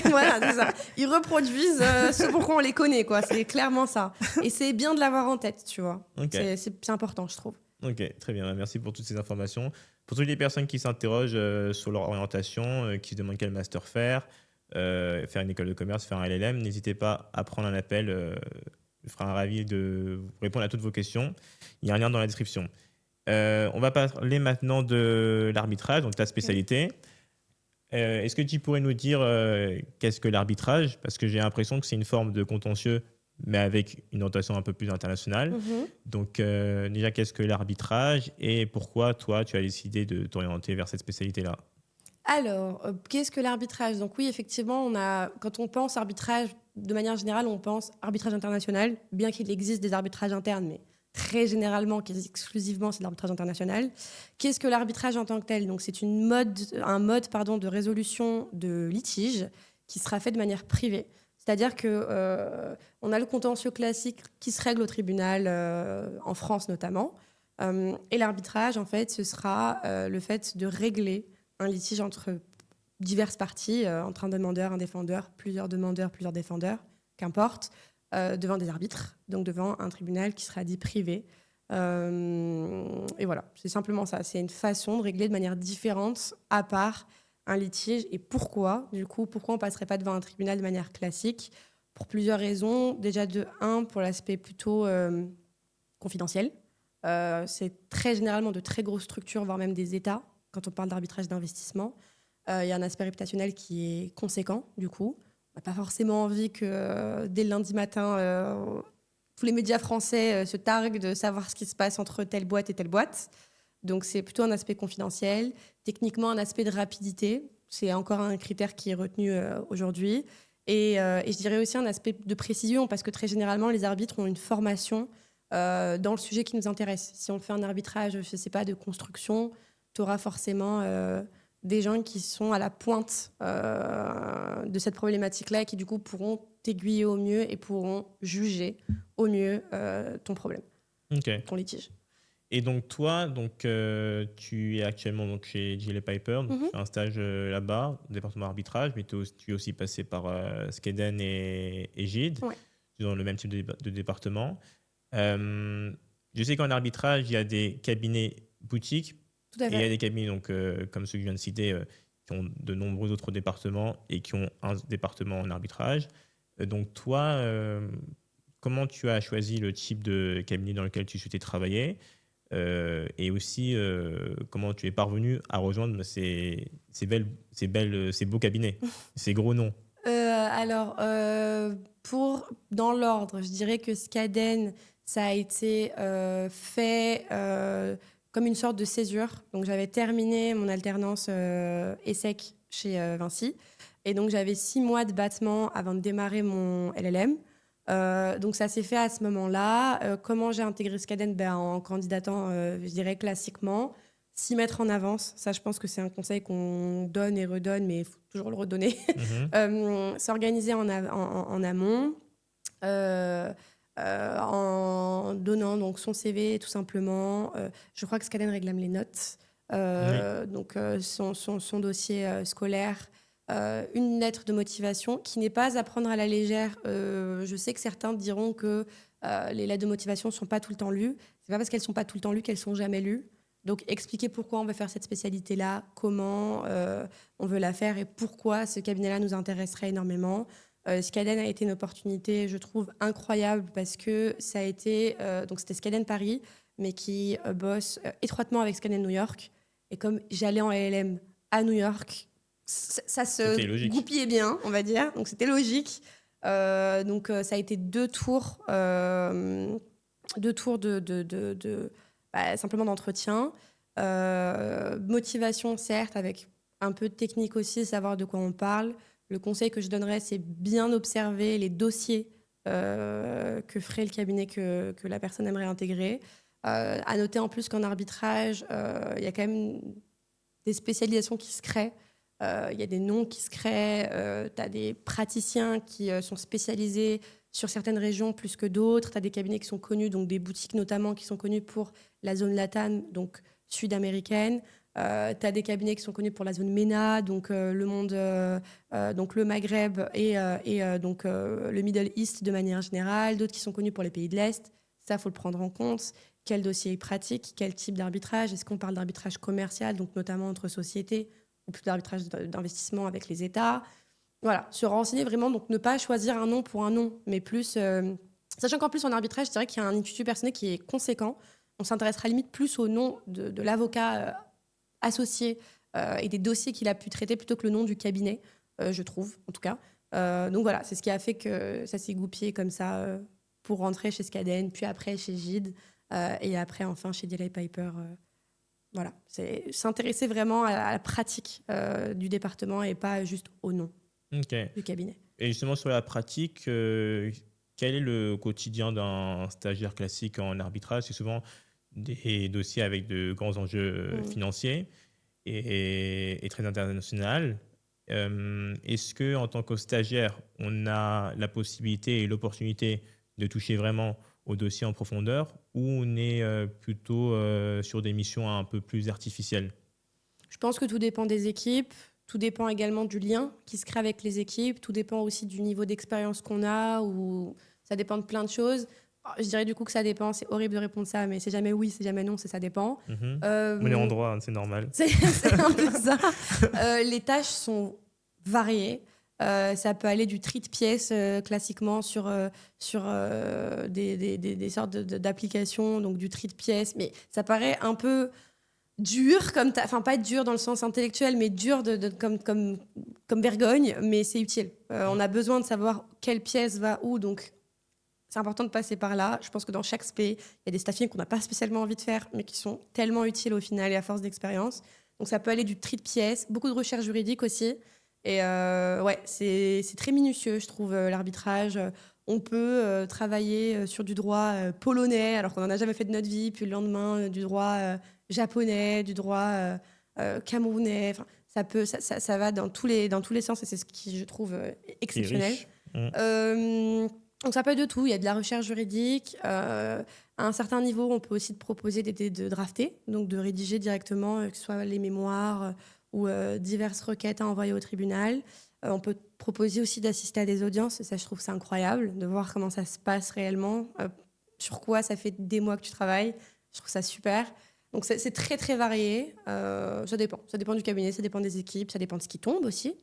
Voilà, c'est ça. Ils reproduisent ce pourquoi on les connaît, quoi. C'est clairement ça. Et c'est bien de l'avoir en tête, tu vois. Okay. C'est important, je trouve. Ok, très bien. Merci pour toutes ces informations. Pour toutes les personnes qui s'interrogent sur leur orientation, qui se demandent quel master faire une école de commerce, faire un LLM, n'hésitez pas à prendre un appel. Je serai ravi de vous répondre à toutes vos questions. Il y a un lien dans la description. On va parler maintenant de l'arbitrage, donc ta spécialité. Est-ce que tu pourrais nous dire qu'est-ce que l'arbitrage? Parce que j'ai l'impression que c'est une forme de contentieux, mais avec une notation un peu plus internationale. Mhm. Donc, déjà, qu'est-ce que l'arbitrage et pourquoi toi, tu as décidé de t'orienter vers cette spécialité-là? Alors, qu'est-ce que l'arbitrage? Donc oui, effectivement, quand on pense arbitrage, de manière générale, on pense arbitrage international, bien qu'il existe des arbitrages internes, mais très généralement, quasi exclusivement, c'est de l'arbitrage international. Qu'est-ce que l'arbitrage en tant que tel? Donc c'est un mode pardon, de résolution de litige qui sera fait de manière privée. C'est-à-dire que on a le contentieux classique qui se règle au tribunal, en France notamment. Et l'arbitrage, en fait, ce sera le fait de régler un litige entre diverses parties, entre un demandeur, un défendeur, plusieurs demandeurs, plusieurs défendeurs, qu'importe, devant des arbitres, donc devant un tribunal qui sera dit privé. Et voilà, c'est simplement ça. C'est une façon de régler de manière différente, à part un litige. Et pourquoi, du coup, pourquoi on ne passerait pas devant un tribunal de manière classique? Pour plusieurs raisons. Déjà, de un, pour l'aspect plutôt confidentiel. C'est très généralement de très grosses structures, voire même des États, quand on parle d'arbitrage d'investissement. Il y a un aspect réputationnel qui est conséquent, du coup. On n'a pas forcément envie que dès le lundi matin, tous les médias français se targuent de savoir ce qui se passe entre telle boîte et telle boîte. Donc c'est plutôt un aspect confidentiel. Techniquement, un aspect de rapidité. C'est encore un critère qui est retenu aujourd'hui. Et je dirais aussi un aspect de précision, parce que très généralement, les arbitres ont une formation dans le sujet qui nous intéresse. Si on fait un arbitrage, je ne sais pas, de construction, tu auras forcément des gens qui sont à la pointe de cette problématique-là et qui, du coup, pourront t'aiguiller au mieux et pourront juger au mieux ton problème, Ok. ton litige. Et donc, toi, tu es actuellement donc, chez Gilles Piper, donc tu Mhm. fais un stage là-bas, au département arbitrage, mais tu es aussi passé par Skeden et Gide, Ouais, dans le même type de département. Euh, je sais qu'en arbitrage, il y a des cabinets boutiques tout à et il y a fait. des cabinets comme ceux que je viens de citer qui ont de nombreux autres départements et qui ont un département en arbitrage. Donc toi, comment tu as choisi le type de cabinet dans lequel tu souhaitais travailler et aussi comment tu es parvenu à rejoindre ces beaux cabinets, ces gros noms. Alors, dans l'ordre, je dirais que Skaden, ça a été fait comme une sorte de césure. Donc, j'avais terminé mon alternance ESSEC chez Vinci. Et donc, j'avais 6 mois de battement avant de démarrer mon LLM. Donc, ça s'est fait à ce moment-là. Comment j'ai intégré Skaden? En candidatant, je dirais classiquement. 6 mètres en avance, ça je pense que c'est un conseil qu'on donne et redonne, mais il faut toujours le redonner. Mhm. S'organiser en amont, euh, en donnant donc son CV tout simplement. Je crois que Skaden réclame les notes, Oui. donc son dossier scolaire, une lettre de motivation qui n'est pas à prendre à la légère. Je sais que certains diront que les lettres de motivation ne sont pas tout le temps lues. C'est pas parce qu'elles ne sont pas tout le temps lues qu'elles sont jamais lues. Donc, expliquer pourquoi on veut faire cette spécialité-là, comment on veut la faire et pourquoi ce cabinet-là nous intéresserait énormément. Skaden a été une opportunité, je trouve, incroyable parce que ça a été... donc, c'était Skaden Paris, mais qui bosse étroitement avec Skaden New York. Et comme j'allais en LLM à New York, ça se C'était logique. goupillait bien, on va dire. Donc, c'était logique. Ça a été deux tours simplement d'entretien. Motivation, certes, avec un peu de technique aussi, savoir de quoi on parle. Le conseil que je donnerais, c'est bien observer les dossiers que ferait le cabinet que la personne aimerait intégrer. À noter en plus qu'en arbitrage, il y a quand même des spécialisations qui se créent. Il y a des noms qui se créent. Tu as des praticiens qui sont spécialisés sur certaines régions plus que d'autres. Tu as des cabinets qui sont connus, donc des boutiques notamment qui sont connues pour la zone LATAM, donc sud-américaine. Tu as des cabinets qui sont connus pour la zone MENA, donc le monde, donc le Maghreb et le Middle East de manière générale. D'autres qui sont connus pour les pays de l'Est. Ça, il faut le prendre en compte. Quel dossier est pratique? Quel type d'arbitrage? Est-ce qu'on parle d'arbitrage commercial, donc notamment entre sociétés, ou plus d'arbitrage d'investissement avec les États? Voilà, se renseigner vraiment, donc ne pas choisir un nom pour un nom, mais plus... sachant qu'en plus, en arbitrage, je dirais qu'il y a un institut personnel qui est conséquent. On s'intéressera limite plus au nom de l'avocat associé et des dossiers qu'il a pu traiter plutôt que le nom du cabinet, je trouve, en tout cas. Donc voilà, c'est ce qui a fait que ça s'est goupillé comme ça pour rentrer chez Skadden, puis après chez Gide, et après enfin chez DLA Piper. Voilà, c'est s'intéresser vraiment à la pratique du département et pas juste au nom du cabinet. Et justement, sur la pratique, quel est le quotidien d'un stagiaire classique en arbitrage? C'est souvent des dossiers avec de grands enjeux financiers et très international. Est-ce que en tant que stagiaire, on a la possibilité et l'opportunité de toucher vraiment au dossier en profondeur ou on est plutôt sur des missions un peu plus artificielles? Je pense que tout dépend des équipes, tout dépend également du lien qui se crée avec les équipes, tout dépend aussi du niveau d'expérience qu'on a, ou ça dépend de plein de choses. Je dirais du coup que ça dépend, c'est horrible de répondre ça, mais c'est jamais oui, c'est jamais non, c'est ça dépend. On est en droit, hein, c'est normal. C'est un peu ça. Les tâches sont variées. Ça peut aller du tri de pièces classiquement sur des sortes d'applications, donc du tri de pièces, mais ça paraît un peu dur, enfin pas dur dans le sens intellectuel, mais dur comme vergogne, mais c'est utile. On a besoin de savoir quelle pièce va où, donc c'est important de passer par là. Je pense que dans chaque spé, il y a des staffings qu'on n'a pas spécialement envie de faire, mais qui sont tellement utiles au final et à force d'expérience. Donc ça peut aller du tri de pièces, beaucoup de recherche juridique aussi. Et ouais, c'est très minutieux, je trouve, l'arbitrage. On peut travailler sur du droit polonais, alors qu'on n'en a jamais fait de notre vie, puis le lendemain, du droit japonais, du droit camerounais. Enfin, ça va dans tous les sens, et c'est ce qui, je trouve, exceptionnel. Donc ça peut être de tout. Il y a de la recherche juridique. À un certain niveau, on peut aussi te proposer d'aider de drafter, donc de rédiger directement, que ce soit les mémoires ou diverses requêtes à envoyer au tribunal. On peut te proposer aussi d'assister à des audiences. Et ça, je trouve ça incroyable de voir comment ça se passe réellement, sur quoi ça fait des mois que tu travailles. Je trouve ça super. Donc c'est très, très varié. Ça dépend. Ça dépend du cabinet, ça dépend des équipes, ça dépend de ce qui tombe aussi.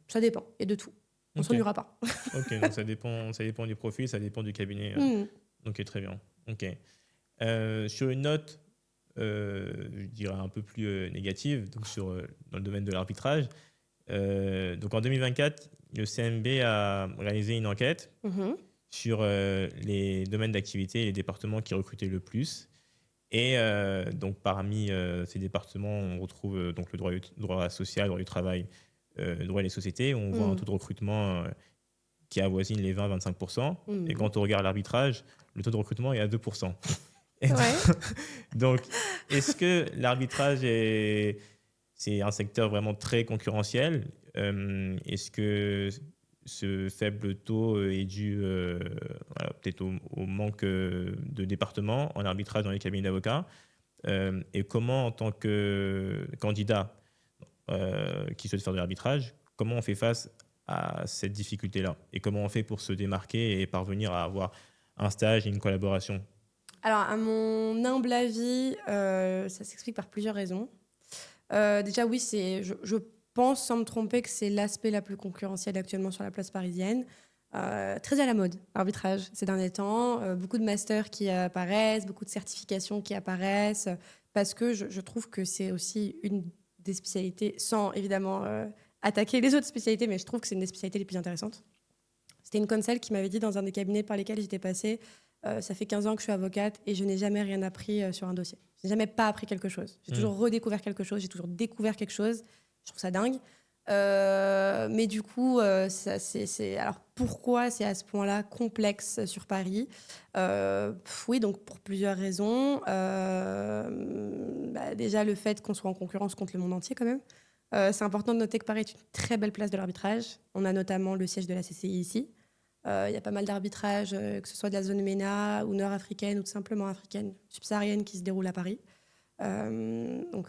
Ça dépend. Il y a de tout. On ne s'ennuiera pas. Ok, donc ça dépend du profil, ça dépend du cabinet. Ok, très bien. Ok. Sur une note, je dirais un peu plus négative, donc dans le domaine de l'arbitrage, donc en 2024, le CMB a réalisé une enquête sur les domaines d'activité et les départements qui recrutaient le plus. Et donc parmi ces départements, on retrouve donc le droit social, le droit du travail, le droit des sociétés. On voit un taux de recrutement qui avoisine les 20-25%. Et quand on regarde l'arbitrage, le taux de recrutement est à 2%. Donc, est-ce que l'arbitrage c'est un secteur vraiment très concurrentiel? Est-ce que ce faible taux est dû peut-être au manque de départements en arbitrage dans les cabinets d'avocats? Et comment, en tant que candidat qui souhaite faire de l'arbitrage, comment on fait face à cette difficulté-là? Et comment on fait pour se démarquer et parvenir à avoir un stage et une collaboration? Alors, à mon humble avis, ça s'explique par plusieurs raisons. Déjà, oui, je pense, sans me tromper, que c'est l'aspect la plus concurrentiel actuellement sur la place parisienne. Très à la mode, l'arbitrage, ces derniers temps. Beaucoup de masters qui apparaissent, beaucoup de certifications qui apparaissent, parce que je trouve que c'est aussi une des spécialités, sans évidemment attaquer les autres spécialités, mais je trouve que c'est une des spécialités les plus intéressantes. C'était une conseil qui m'avait dit dans un des cabinets par lesquels j'étais passée, ça fait 15 ans que je suis avocate et je n'ai jamais rien appris sur un dossier. Je n'ai jamais pas appris quelque chose. J'ai toujours redécouvert quelque chose, j'ai toujours découvert quelque chose. Je trouve ça dingue. Mais du coup, alors pourquoi c'est à ce point-là complexe sur Paris? Oui, donc pour plusieurs raisons. Déjà, le fait qu'on soit en concurrence contre le monde entier quand même. C'est important de noter que Paris est une très belle place de l'arbitrage. On a notamment le siège de la CCI ici. Il y a pas mal d'arbitrages, que ce soit de la zone MENA ou nord-africaine ou tout simplement africaine, subsaharienne, qui se déroule à Paris. Donc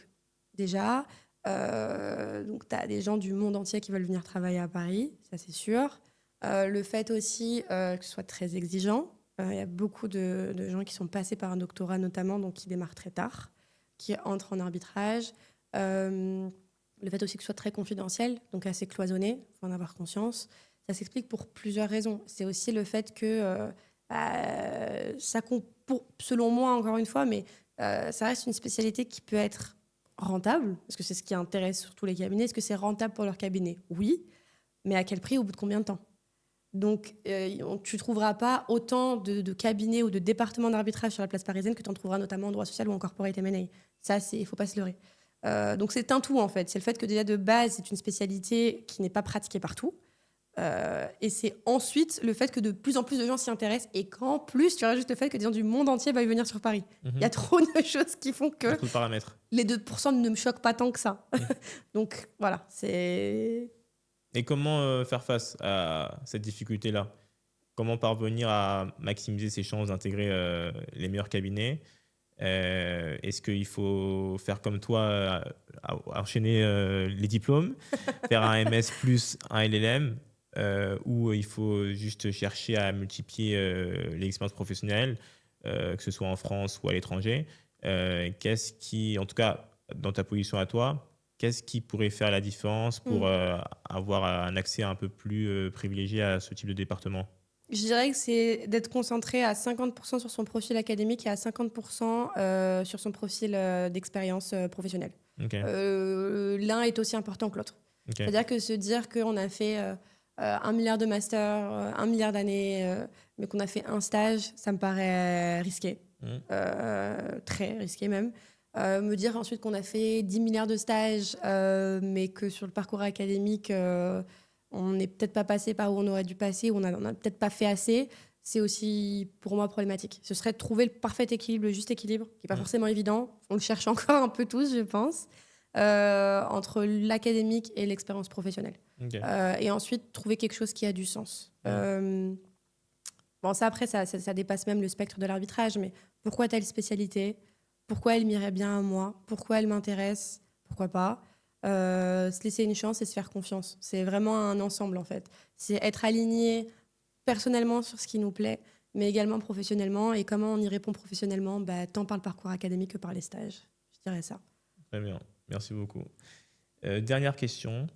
déjà, donc tu as des gens du monde entier qui veulent venir travailler à Paris, ça c'est sûr. Le fait aussi que ce soit très exigeant. Il y a beaucoup de gens qui sont passés par un doctorat notamment, donc qui démarrent très tard, qui entrent en arbitrage. Le fait aussi que ce soit très confidentiel, donc assez cloisonné, il faut en avoir conscience. Ça s'explique pour plusieurs raisons. C'est aussi le fait que ça compte, selon moi encore une fois, mais ça reste une spécialité qui peut être rentable, parce que c'est ce qui intéresse surtout les cabinets. Est-ce que c'est rentable pour leur cabinet? Oui, mais à quel prix, au bout de combien de temps? Donc, tu ne trouveras pas autant de cabinets ou de départements d'arbitrage sur la place parisienne que tu en trouveras notamment en droit social ou en corporate M&A. Ça, il ne faut pas se leurrer. Donc, c'est un tout, en fait. C'est le fait que déjà, de base, c'est une spécialité qui n'est pas pratiquée partout. Et c'est ensuite le fait que de plus en plus de gens s'y intéressent et qu'en plus, tu rajoutes le fait que des gens du monde entier veuillent venir sur Paris. Il y a trop de choses qui font que Beaucoup de paramètres. les 2% ne me choquent pas tant que ça. Donc, voilà, c'est... Et comment faire face à cette difficulté-là? Comment parvenir à maximiser ses chances d'intégrer les meilleurs cabinets? Est-ce qu'il faut faire comme toi, enchaîner les diplômes, faire un MS plus un LLM, ou il faut juste chercher à multiplier l'expérience professionnelle, que ce soit en France ou à l'étranger? Qu'est-ce qui, en tout cas, dans ta position à toi, qu'est-ce qui pourrait faire la différence pour avoir un accès un peu plus privilégié à ce type de département? Je dirais que c'est d'être concentré à 50% sur son profil académique et à 50% sur son profil d'expérience professionnelle. Okay. L'un est aussi important que l'autre. Okay. C'est-à-dire que se dire qu'on a fait 1 milliard de masters, 1 milliard d'années, mais qu'on a fait un stage, ça me paraît risqué. Très risqué même. Me dire ensuite qu'on a fait 10 milliards de stages, mais que sur le parcours académique, on n'est peut-être pas passé par où on aurait dû passer, ou on n'a peut-être pas fait assez, c'est aussi pour moi problématique. Ce serait de trouver le parfait équilibre, le juste équilibre, qui n'est pas forcément évident. On le cherche encore un peu tous, je pense, entre l'académique et l'expérience professionnelle. Okay. Et ensuite, trouver quelque chose qui a du sens. Bon, ça, après, ça dépasse même le spectre de l'arbitrage, mais pourquoi telle spécialité? Pourquoi elle m'irait bien à moi? Pourquoi elle m'intéresse? Pourquoi pas? Se laisser une chance et se faire confiance. C'est vraiment un ensemble, en fait. C'est être aligné personnellement sur ce qui nous plaît, mais également professionnellement. Et comment on y répond professionnellement, tant par le parcours académique que par les stages. Je dirais ça. Très bien. Merci beaucoup. Dernière question.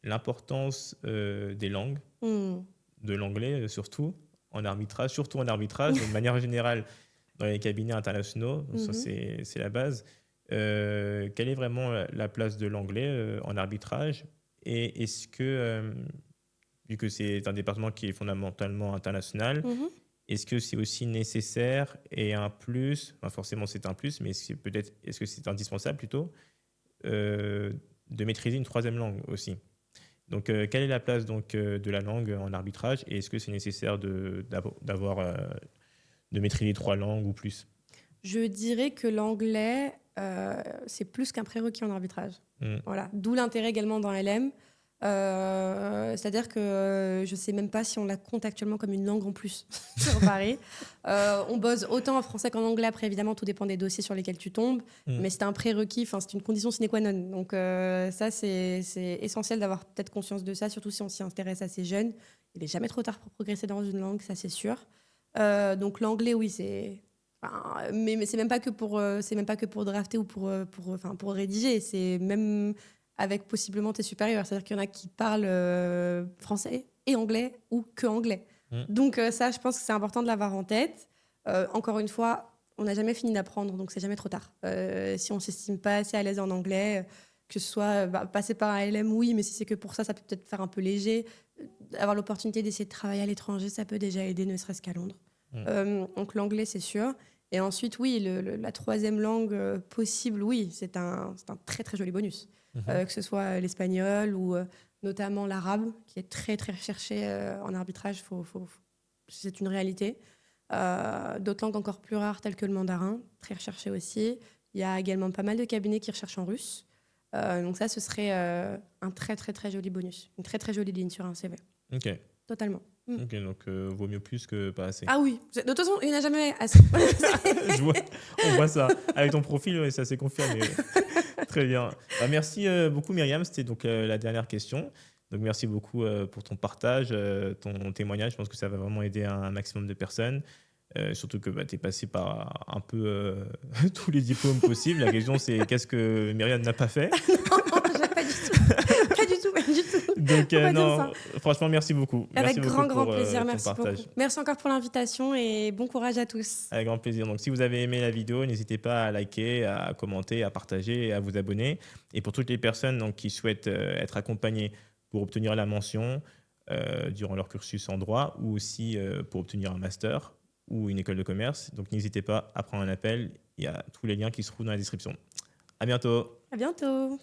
L'importance des langues, de l'anglais surtout en arbitrage, de manière générale dans les cabinets internationaux. Ça, c'est la base. Quelle est vraiment la place de l'anglais en arbitrage? Et est-ce que, vu que c'est un département qui est fondamentalement international, est-ce que c'est aussi nécessaire et un plus, enfin forcément c'est un plus, mais est-ce que c'est indispensable plutôt, de maîtriser une troisième langue aussi? Donc, quelle est la place donc, de la langue en arbitrage, et est-ce que c'est nécessaire de maîtriser 3 langues ou plus? Je dirais que l'anglais, c'est plus qu'un prérequis en arbitrage. Voilà. D'où l'intérêt également dans LM. C'est-à-dire que je ne sais même pas si on la compte actuellement comme une langue en plus sur Paris. On bosse autant en français qu'en anglais. Après, évidemment, tout dépend des dossiers sur lesquels tu tombes. Mais c'est un prérequis, c'est une condition sine qua non. Donc ça, c'est essentiel d'avoir peut-être conscience de ça, surtout si on s'y intéresse assez jeune. Il n'est jamais trop tard pour progresser dans une langue, ça c'est sûr. Donc l'anglais, oui, c'est... mais c'est même pas que pour drafter ou pour rédiger. C'est même... avec possiblement tes supérieurs. C'est-à-dire qu'il y en a qui parlent français et anglais ou que anglais. Donc ça, je pense que c'est important de l'avoir en tête. Encore une fois, on n'a jamais fini d'apprendre, donc c'est jamais trop tard. Si on ne s'estime pas assez à l'aise en anglais, que ce soit passer par un LM, oui, mais si c'est que pour ça, ça peut peut-être faire un peu léger. Avoir l'opportunité d'essayer de travailler à l'étranger, ça peut déjà aider, ne serait-ce qu'à Londres. Donc l'anglais, c'est sûr. Et ensuite, oui, la troisième langue possible, oui, c'est un très, très joli bonus. Que ce soit l'espagnol ou notamment l'arabe, qui est très, très recherché en arbitrage, c'est une réalité. D'autres langues encore plus rares, telles que le mandarin, très recherché aussi. Il y a également pas mal de cabinets qui recherchent en russe. Donc ça, ce serait un très, très, très joli bonus. Une très, très jolie ligne sur un CV. Ok. Totalement. Ok, donc vaut mieux plus que pas assez. Ah oui, de toute façon, il n'y en a jamais assez. On voit ça. Avec ton profil, ça s'est confirmé. Très bien. Merci beaucoup, Myriam. C'était donc la dernière question. Donc, merci beaucoup pour ton partage, ton témoignage. Je pense que ça va vraiment aider un maximum de personnes. Surtout que tu es passé par un peu tous les diplômes possibles. La question, c'est qu'est-ce que Myriam n'a pas fait? Non, pas du tout. Pas du tout, pas du tout. Donc, Faut pas dire non, ça. franchement, merci beaucoup. Avec Merci grand, beaucoup grand pour plaisir. ton Merci partage. beaucoup. Merci encore pour l'invitation et bon courage à tous. Avec grand plaisir. Donc, si vous avez aimé la vidéo, n'hésitez pas à liker, à commenter, à partager et à vous abonner. Et pour toutes les personnes donc, qui souhaitent être accompagnées pour obtenir la mention durant leur cursus en droit ou aussi pour obtenir un master ou une école de commerce, donc n'hésitez pas à prendre un appel. Il y a tous les liens qui se trouvent dans la description. À bientôt. À bientôt.